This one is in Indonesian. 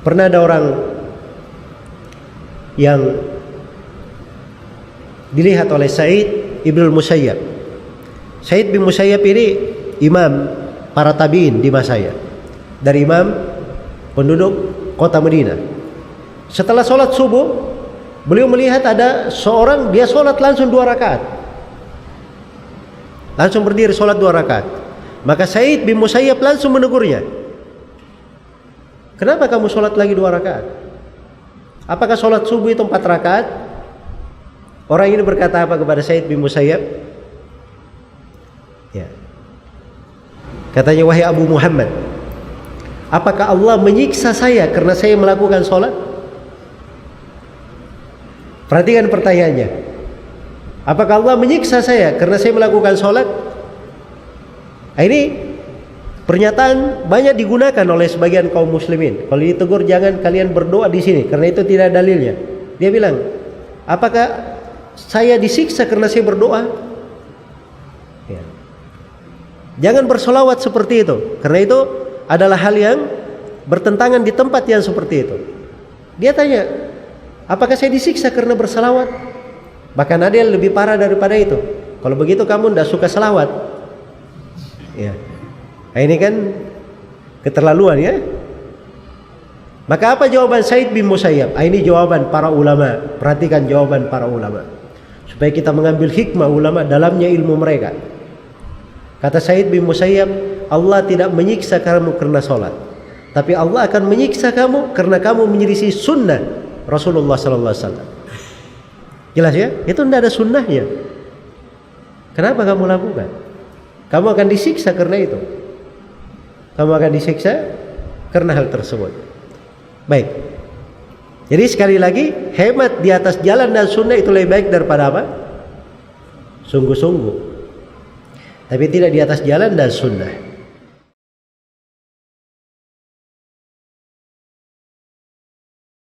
Pernah ada orang yang dilihat oleh Sa'id ibn Musayyab. Sa'id bin Musayyab ini imam para tabi'in di masanya, dari imam penduduk kota Madinah. Setelah sholat subuh, beliau melihat ada seorang, dia sholat langsung 2 rakaat, langsung berdiri sholat 2 rakaat. Maka Sa'id bin Musayyab langsung menegurnya, kenapa kamu sholat lagi 2 rakaat? Apakah sholat subuh itu 4 rakaat? Orang ini berkata apa kepada Sa'id bin Musayyab? Ya. Katanya, wahai Abu Muhammad, apakah Allah menyiksa saya karena saya melakukan sholat? Perhatikan pertanyaannya. Apakah Allah menyiksa saya karena saya melakukan sholat? Nah, ini pernyataan banyak digunakan oleh sebagian kaum muslimin. Kalau ditegur, jangan kalian berdoa di sini karena itu tidak ada dalilnya. Dia bilang, apakah saya disiksa karena saya berdoa? Ya. Jangan bersolawat seperti itu, karena itu adalah hal yang bertentangan di tempat yang seperti itu. Dia tanya, apakah saya disiksa karena bersolawat? Bahkan ada yang lebih parah daripada itu. Kalau begitu kamu tidak suka selawat. Ya. Nah, ini kan keterlaluan ya. Maka apa jawaban Sa'id bin Musayyab? Ini jawaban para ulama. Perhatikan jawaban para ulama, supaya kita mengambil hikmah ulama dalamnya ilmu mereka. Kata Sa'id bin Musayyab, Allah tidak menyiksa kamu karena sholat, tapi Allah akan menyiksa kamu karena kamu menyelisih sunnah Rasulullah sallallahu alaihi wasallam. Jelas ya? Itu tidak ada sunnahnya. Kenapa kamu lakukan? Kamu akan disiksa karena itu. Kamu akan disiksa karena hal tersebut. Baik. Jadi sekali lagi, hemat di atas jalan dan sunnah itu lebih baik daripada apa? Sungguh-sungguh. Tapi tidak di atas jalan dan sunnah.